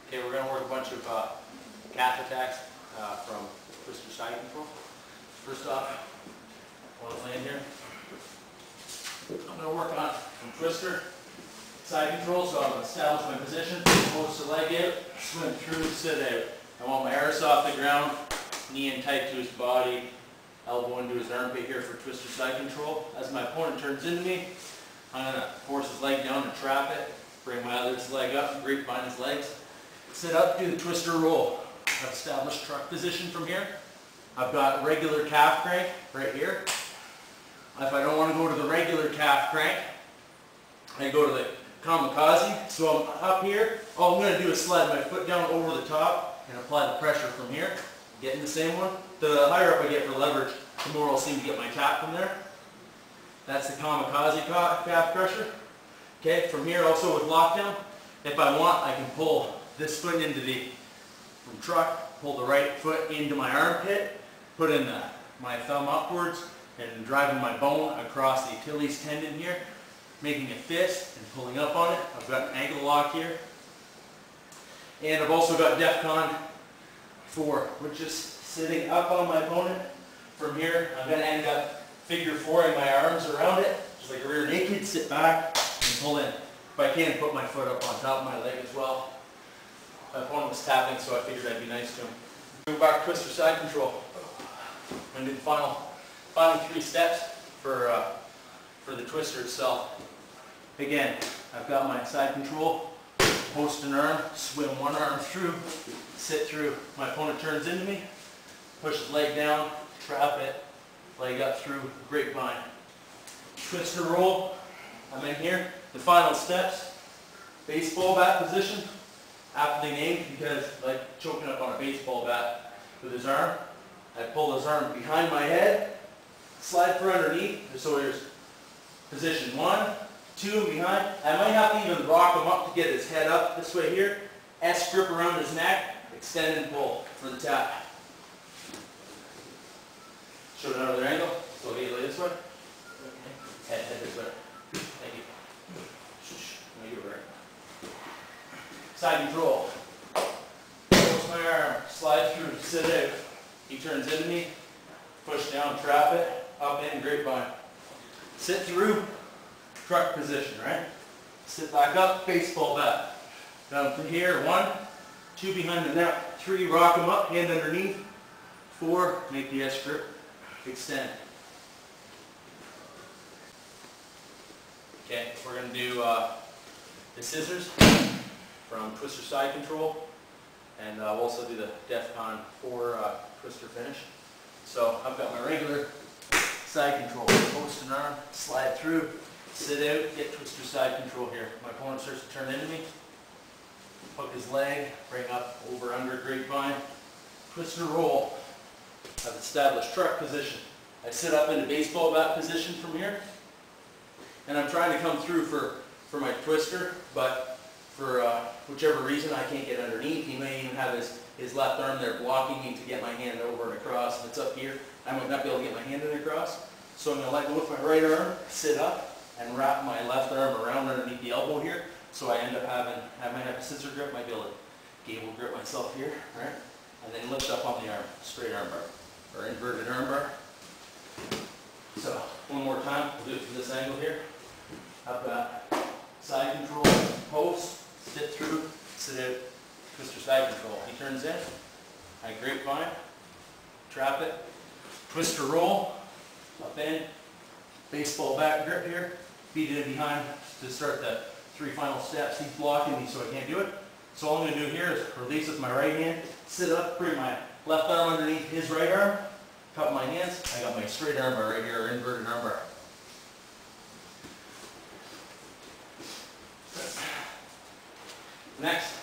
Okay, we're going to work a bunch of calf attacks from twister side control. First off, while I'm laying here, I'm going to work on some twister side control. So I'm going to establish my position, post the leg out, swim through, sit out. I want my arse off the ground, knee in tight to his body, elbow into his armpit here for twister side control. As my opponent turns into me, I'm going to force his leg down and trap it, bring my other leg up, grapevine his legs. Sit up, do the twister roll. I've established truck position from here. I've got regular calf crank right here. If I don't want to go to the regular calf crank, I go to the kamikaze. So I'm up here. All I'm going to do is slide my foot down over the top and apply the pressure from here. Getting the same one. The higher up I get for leverage, the more I'll seem to get my tap from there. That's the kamikaze calf pressure. Okay, from here also with lockdown, if I want, I can pull this foot into from truck, pull the right foot into my armpit, put in my thumb upwards, and driving my bone across the Achilles tendon here, making a fist and pulling up on it. I've got an ankle lock here. And I've also got DEFCON 4, which is sitting up on my opponent. From here, I'm going to end up figure 4ing my arms around it, just like a rear naked, sit back and pull in. If I can, put my foot up on top of my leg as well. My opponent was tapping, so I figured I'd be nice to him. Move back twister side control. I'm going to do the final 3 steps for the twister itself. Again, I've got my side control, post an arm, swim one arm through, sit through. My opponent turns into me, push his leg down, trap it, leg up through, grapevine. Twister roll, I'm in here. The final steps, baseball bat position, aptly named because like choking up on a baseball bat with his arm. I pull his arm behind my head, slide for underneath, so here's position 1, 2 behind. I might have to even rock him up to get his head up this way here. S grip around his neck, extend and pull for the tap. Show another angle, so he lay this way. Head this way. Thank you. No, you're right. Side control. Post my arm, slide through, sit out. He turns into me, push down, trap it, up in, grapevine. Sit through, truck position, right? Sit back up, baseball bat. Down from here, 1, 2 behind the neck, 3, rock them up, hand underneath, 4, make the S grip, extend. Okay, we're going to do the scissors from twister side control, and we'll also do the DEFCON 4 twister finish. So I've got my regular side control, post an arm, slide through, sit out, get twister side control here. My opponent starts to turn into me, hook his leg, bring up, over, under, grapevine, twister roll. I've established truck position. I sit up into baseball bat position from here, and I'm trying to come through for my twister, but for whichever reason I can't get underneath. He may even have his left arm there blocking me to get my hand over and across. If it's up here, I might not be able to get my hand in across. So I'm going to let go with my right arm, sit up, and wrap my left arm around underneath the elbow here. So I end up I might have a scissor grip, might be able to gable grip myself here, right? And then lift up on the arm, straight arm bar, or inverted arm bar. So one more time, we'll do it from this angle here. I've got side control, post, sit through, sit out, twister side control. He turns in, I grapevine, trap it, twister roll, up in, baseball bat grip here, feet in behind to start the 3 final steps. He's blocking me so I can't do it. So all I'm going to do here is release with my right hand, sit up, bring my left arm underneath his right arm, cup my hands. I got my straight arm bar right here, or inverted arm bar. Next,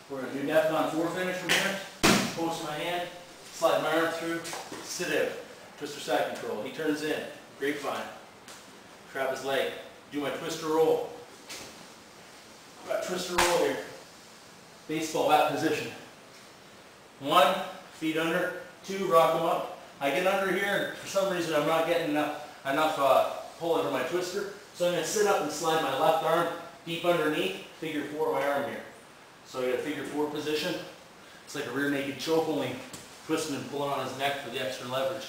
we're going to do DEFCON 4 finish from here. Post my hand, slide my arm through, sit out, twister side control. He turns in, grapevine, trap his leg, do my twister roll. I've got twister roll here, baseball bat position. 1, feet under, 2, rock them up. I get under here, and for some reason I'm not getting enough pull into my twister, so I'm going to sit up and slide my left arm deep underneath, figure 4 my arm here. So I got a figure 4 position. It's like a rear naked choke, only twisting and pulling on his neck for the extra leverage.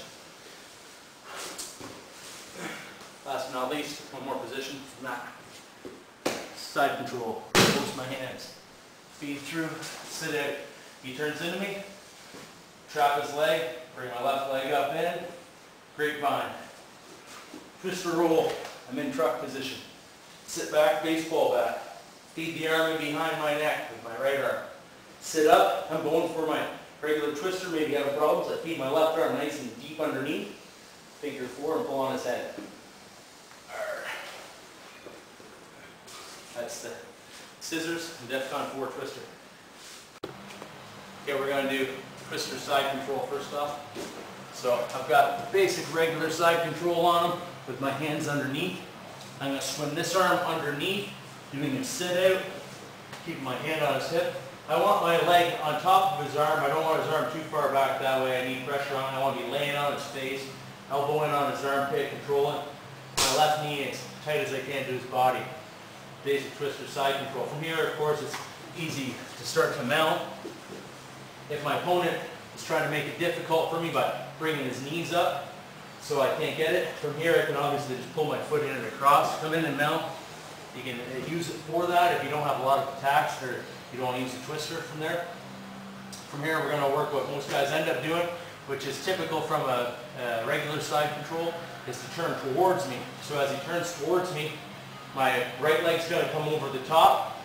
Last but not least, one more position from that. Side control, post my hands, feed through, sit out. He turns into me, trap his leg, bring my left leg up in, grapevine. Twister roll, I'm in truck position. Sit back, baseball bat. Feed the arm in behind my neck with my right arm. Sit up, I'm going for my regular twister, maybe having problems. I feed my left arm nice and deep underneath. Figure 4 and pull on his head. That's the scissors and DEFCON 4 twister. Okay, we're going to do twister side control first off. So I've got basic regular side control on him with my hands underneath. I'm going to swim this arm underneath, doing a sit out, keeping my hand on his hip. I want my leg on top of his arm. I don't want his arm too far back that way. I need pressure on it. I want to be laying on his face, elbowing on his armpit, controlling. My left knee as tight as I can to his body. Basic twister side control. From here, of course, it's easy to start to mount. If my opponent is trying to make it difficult for me by bringing his knees up so I can't get it, from here I can obviously just pull my foot in and across, come in and mount. You can use it for that if you don't have a lot of attacks or you don't want to use a twister from there. From here we're going to work what most guys end up doing, which is typical from a regular side control, is to turn towards me. So as he turns towards me, my right leg's going to come over the top,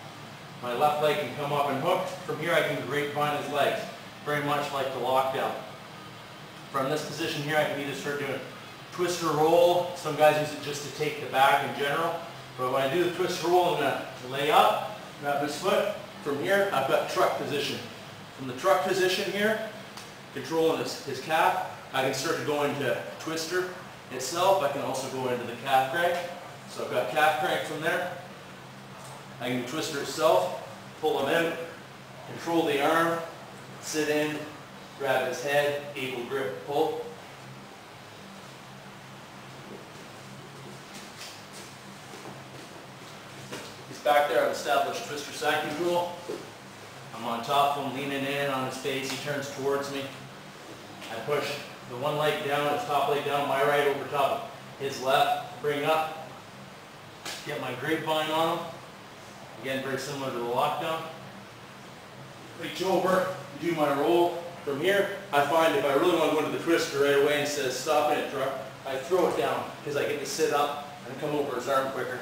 my left leg can come up and hook. From here I can grapevine his legs, very much like the lockdown. From this position here I can either start doing twister roll. Some guys use it just to take the back in general. But when I do the twister roll, I'm going to lay up, grab his foot. From here I've got truck position. From the truck position here, controlling his calf, I can start to go into twister itself. I can also go into the calf crank. So I've got calf crank from there. I can do twister itself, pull him in, control the arm, sit in, grab his head, able grip, pull. He's back there, I've established twister side control. I'm on top of him, leaning in on his face, he turns towards me. I push the one leg down, his top leg down, my right over top of his left, bring up. Get my grapevine on him. Again, very similar to the lockdown. Reach over, do my roll. From here, I find if I really want to go into the twister right away and says stop in it, truck, I throw it down because I get to sit up and come over his arm quicker.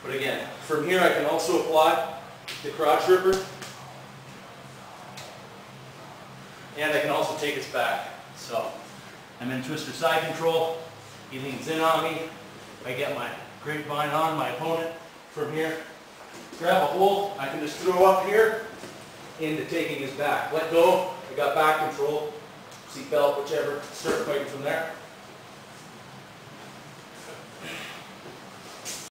But again, from here I can also apply the crotch ripper. And I can also take his back. So I'm in twister side control. He leans in on me. I get my grapevine on my opponent. From here, grab a hold. I can just throw up here into taking his back. Let go. I got back control. Seat belt, whichever. Start fighting from there.